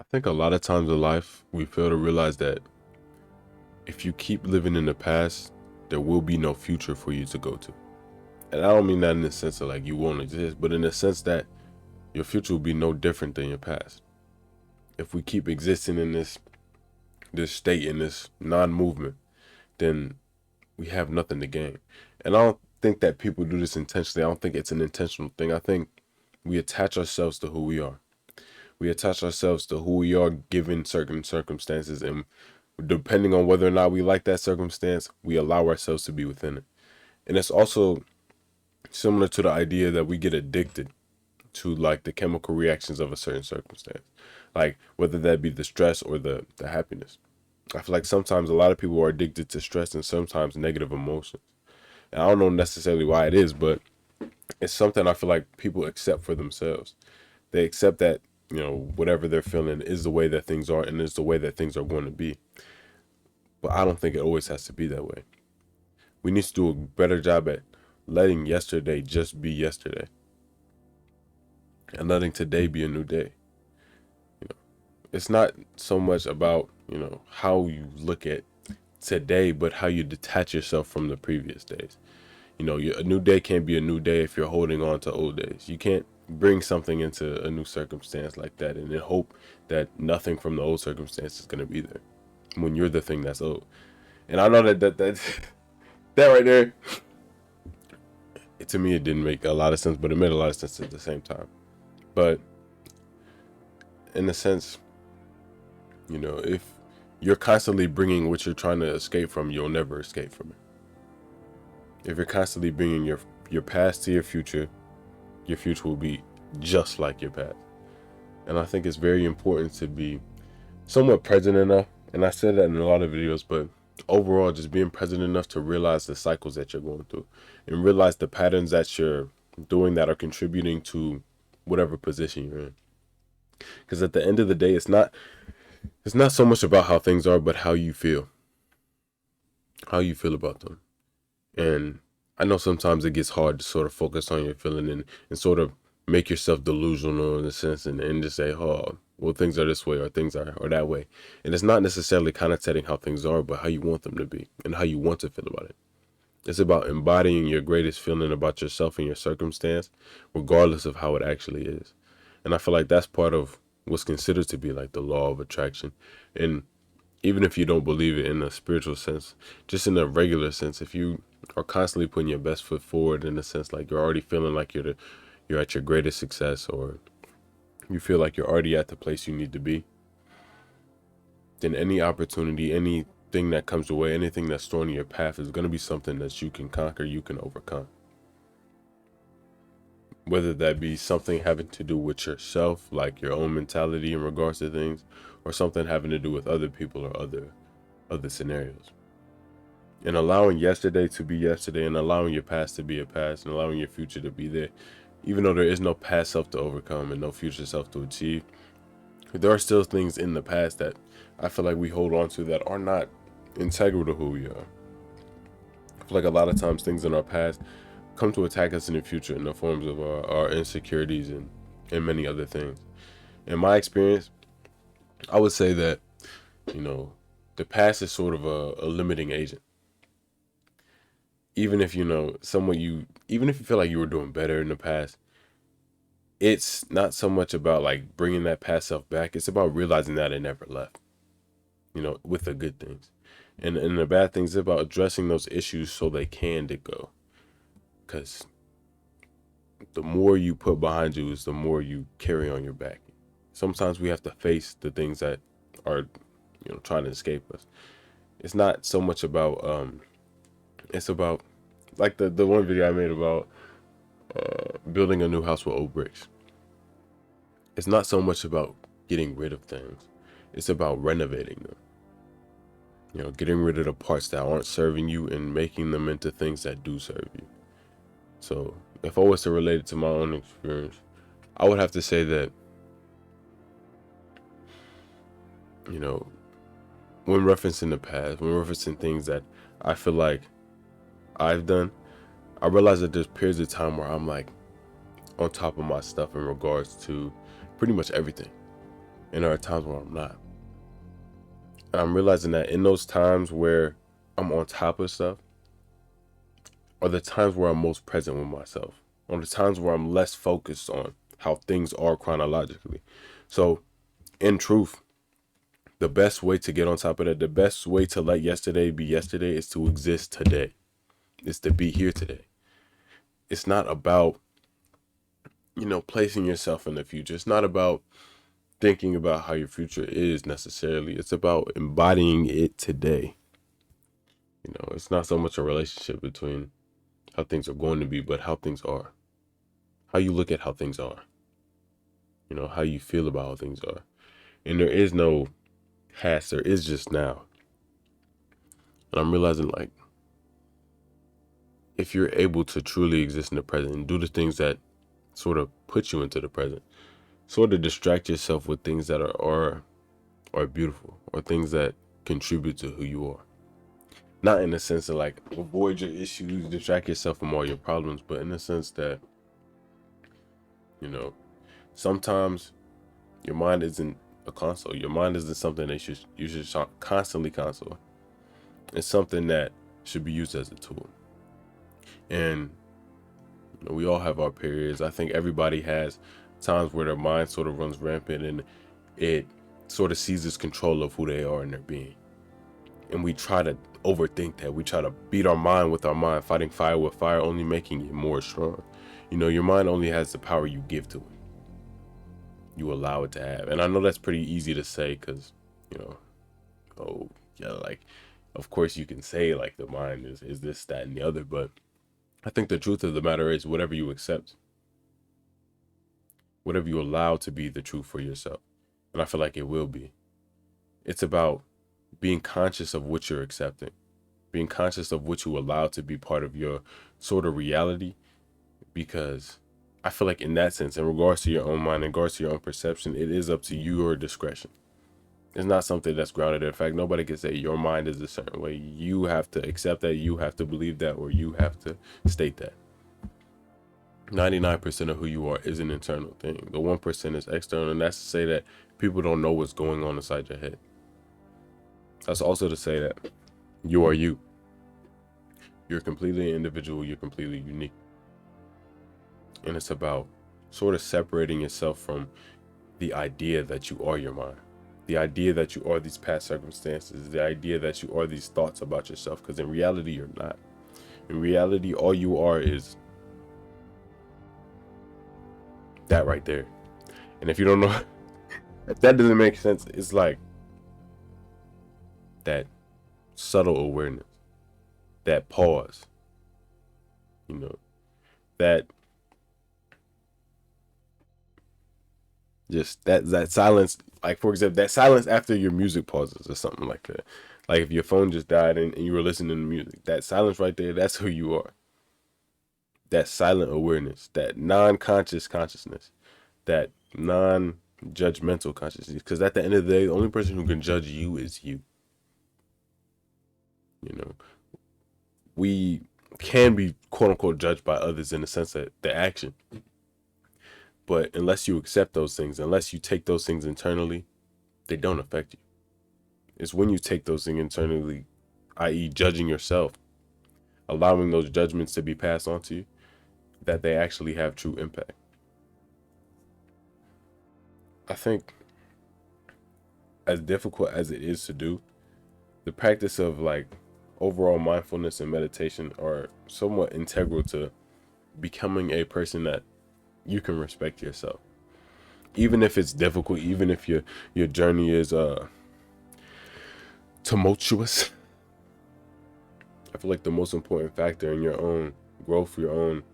I think a lot of times in life, we fail to realize that if you keep living in the past, there will be no future for you to go to. And I don't mean that in the sense of like you won't exist, but in the sense that your future will be no different than your past. If we keep existing in this state, in this non-movement, then we have nothing to gain. And I don't think that people do this intentionally. I don't think it's an intentional thing. I think we attach ourselves to who we are. We attach ourselves to who we are given certain circumstances, and depending on whether or not we like that circumstance, we allow ourselves to be within it. And it's also similar to the idea that we get addicted to like the chemical reactions of a certain circumstance, like whether that be the stress or the happiness. I feel like sometimes a lot of people are addicted to stress and sometimes negative emotions. And I don't know necessarily why it is, but it's something I feel like people accept for themselves. They accept that, whatever they're feeling is the way that things are and is the way that things are going to be. But I don't think it always has to be that way. We need to do a better job at letting yesterday just be yesterday and letting today be a new day. You know, it's not so much about, how you look at today, but how you detach yourself from the previous days. A new day can't be a new day if you're holding on to old days. You can't bring something into a new circumstance like that and then hope that nothing from the old circumstance is going to be there when you're the thing that's old. And I know that that right there, to me, it didn't make a lot of sense, but it made a lot of sense at the same time. But in a sense, if you're constantly bringing what you're trying to escape from, you'll never escape from it. If you're constantly bringing your past to your future will be just like your past. And I think it's very important to be somewhat present enough. And I said that in a lot of videos, but overall, just being present enough to realize the cycles that you're going through and realize the patterns that you're doing that are contributing to whatever position you're in. Because at the end of the day, it's not so much about how things are, but how you feel about them. And I know sometimes it gets hard to sort of focus on your feeling and sort of make yourself delusional in a sense and just say, oh, well, things are this way or things are that way. And it's not necessarily connotating how things are, but how you want them to be and how you want to feel about it. It's about embodying your greatest feeling about yourself and your circumstance, regardless of how it actually is. And I feel like that's part of what's considered to be like the law of attraction. And even if you don't believe it in a spiritual sense, just in a regular sense, if you are constantly putting your best foot forward in a sense like you're already feeling like you're at your greatest success, or you feel like you're already at the place you need to be, then any opportunity, anything that comes your way, anything that's thrown in your path is going to be something that you can conquer, you can overcome. Whether that be something having to do with yourself, like your own mentality in regards to things, or something having to do with other people or other scenarios. And allowing yesterday to be yesterday and allowing your past to be your past and allowing your future to be there, even though there is no past self to overcome and no future self to achieve, there are still things in the past that I feel like we hold on to that are not integral to who we are. I feel like a lot of times things in our past come to attack us in the future in the forms of our insecurities and many other things. In my experience, I would say that, you know, the past is sort of a limiting agent. Even if even if you feel like you were doing better in the past, it's not so much about like bringing that past self back. It's about realizing that it never left, with the good things. And the bad things, it's about addressing those issues so they can go. Because the more you put behind you is the more you carry on your back. Sometimes we have to face the things that are, trying to escape us. It's not so much about, it's about, like the one video I made about building a new house with old bricks. It's not so much about getting rid of things. It's about renovating them. Getting rid of the parts that aren't serving you and making them into things that do serve you. So if I was to relate it to my own experience, I would have to say that, you know, when referencing the past, when referencing things that I feel like I've done, I realize that there's periods of time where I'm like on top of my stuff in regards to pretty much everything. and there are times where I'm not. And I'm realizing that in those times where I'm on top of stuff are the times where I'm most present with myself, or the times where I'm less focused on how things are chronologically. So, in truth, the best way to get on top of that, the best way to let yesterday be yesterday is to exist today. It's to be here today. It's not about, placing yourself in the future. It's not about thinking about how your future is necessarily. It's about embodying it today. It's not so much a relationship between how things are going to be, but how things are. How you look at how things are. How you feel about how things are. And there is no past, there is just now. And I'm realizing, like, if you're able to truly exist in the present and do the things that sort of put you into the present, sort of distract yourself with things that are beautiful, or things that contribute to who you are. Not in the sense of like avoid your issues, distract yourself from all your problems, but in the sense that, you know, sometimes your mind isn't a console. Your mind isn't something that you should constantly console. It's something that should be used as a tool. And we all have our periods. I think everybody has times where their mind sort of runs rampant and it sort of seizes control of who they are in their being. And we try to overthink that. We try to beat our mind with our mind, fighting fire with fire, only making it more strong. Your mind only has the power you give to it. You allow it to have. And I know that's pretty easy to say because, you know, oh, yeah, like, of course you can say, like, the mind is this, that, and the other. But I think the truth of the matter is whatever you accept, whatever you allow to be the truth for yourself. And I feel like it will be. It's about being conscious of what you're accepting, being conscious of what you allow to be part of your sort of reality. Because I feel like in that sense, in regards to your own mind, in regards to your own perception, it is up to your discretion. It's not something that's grounded in fact. Nobody can say your mind is a certain way. You have to accept that, you have to believe that, or you have to state that. 99% of who you are is an internal thing. The 1% is external, and that's to say that people don't know what's going on inside your head. That's also to say that you are you. You're completely individual, you're completely unique. And it's about sort of separating yourself from the idea that you are your mind, the idea that you are these past circumstances, the idea that you are these thoughts about yourself, because in reality, you're not. In reality, all you are is that right there. And if you don't know, if that doesn't make sense, it's like that subtle awareness, that pause, you know, that just that silence. Like, for example, that silence after your music pauses or something like that. Like if your phone just died and you were listening to music, that silence right there, that's who you are. That silent awareness, that non-conscious consciousness, that non-judgmental consciousness. Because at the end of the day, the only person who can judge you is you. You know, we can be quote unquote judged by others in the sense that the action, but unless you accept those things, unless you take those things internally, they don't affect you. It's when you take those things internally, i.e., judging yourself, allowing those judgments to be passed on to you, that they actually have true impact. I think, as difficult as it is to do, the practice of like overall mindfulness and meditation are somewhat integral to becoming a person that you can respect yourself. Even if it's difficult, even if your journey is tumultuous, I feel like the most important factor in your own growth, your own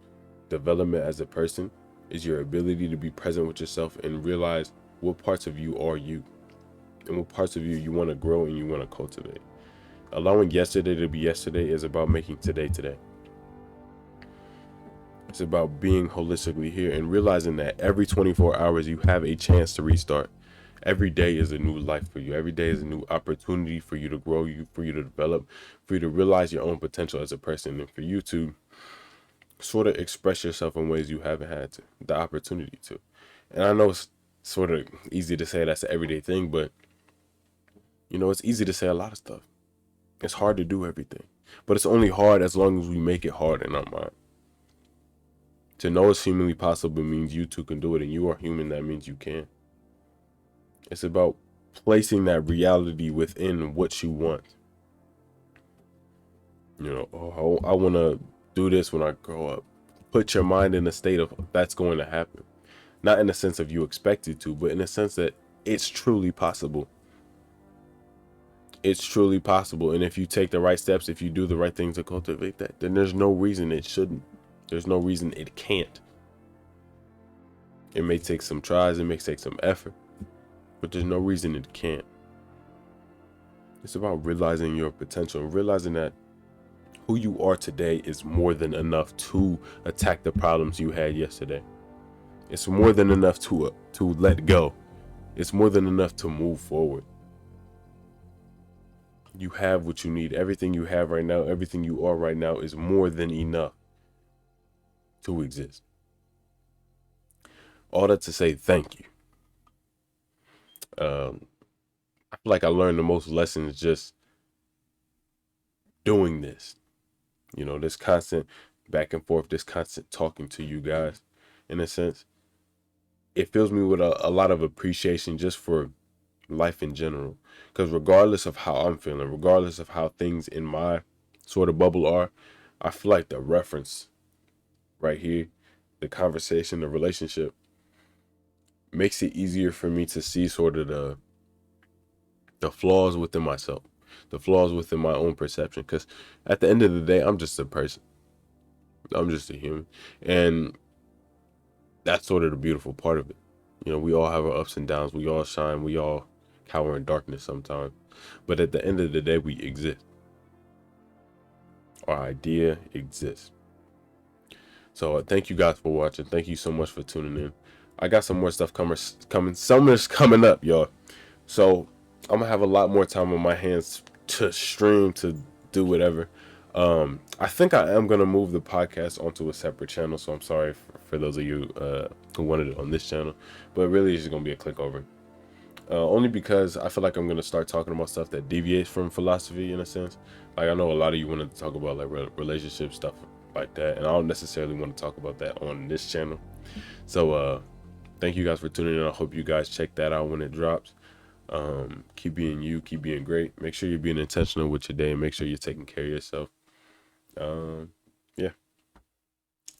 development as a person, is your ability to be present with yourself and realize what parts of you are you and what parts of you want to grow and you want to cultivate. Allowing yesterday to be yesterday is about making today today. It's about being holistically here and realizing that every 24 hours you have a chance to restart. Every day is a new life for you. Every day is a new opportunity for you to grow, for you to develop, for you to realize your own potential as a person, and for you to sort of express yourself in ways you haven't had the opportunity to. And I know sort of easy to say that's an everyday thing, but it's easy to say a lot of stuff. It's hard to do everything, but it's only hard as long as we make it hard in our mind. To know it's humanly possible means you too can do it, and you are human. That means you can. It's about placing that reality within what you want. Oh, I want to do this when I grow up. Put your mind in a state of that's going to happen. Not in the sense of you expect it to, but in the sense that it's truly possible. It's truly possible. And if you take the right steps, if you do the right things to cultivate that, then there's no reason it shouldn't. There's no reason it can't. It may take some tries, it may take some effort, but there's no reason it can't. It's about realizing your potential, realizing that who you are today is more than enough to attack the problems you had yesterday. It's more than enough to let go. It's more than enough to move forward. You have what you need. Everything you have right now, everything you are right now is more than enough to exist. All that to say thank you. I feel like I learned the most lessons just doing this. This constant back and forth, this constant talking to you guys, in a sense. It fills me with a lot of appreciation just for life in general. Because regardless of how I'm feeling, regardless of how things in my sort of bubble are, I feel like the reference right here, the conversation, the relationship, makes it easier for me to see sort of the flaws within myself, the flaws within my own perception. Because at the end of the day, I'm just a person. I'm just a human. And that's sort of the beautiful part of it. We all have our ups and downs. We all shine. We all cower in darkness sometimes. But at the end of the day, we exist. Our idea exists. So thank you guys for watching. Thank you so much for tuning in. I got some more stuff coming. Summer's coming up, y'all. So I'm gonna have a lot more time on my hands to stream, to do whatever. I think I am gonna move the podcast onto a separate channel. So I'm sorry for those of you who wanted it on this channel, but really it's just gonna be a click over. Only because I feel like I'm gonna start talking about stuff that deviates from philosophy in a sense. Like I know a lot of you wanted to talk about like relationship stuff like that, and I don't necessarily want to talk about that on this channel. So thank you guys for tuning in. I hope you guys check that out when it drops. Keep being you, keep being great. Make sure you're being intentional with your day, and make sure you're taking care of yourself. Yeah.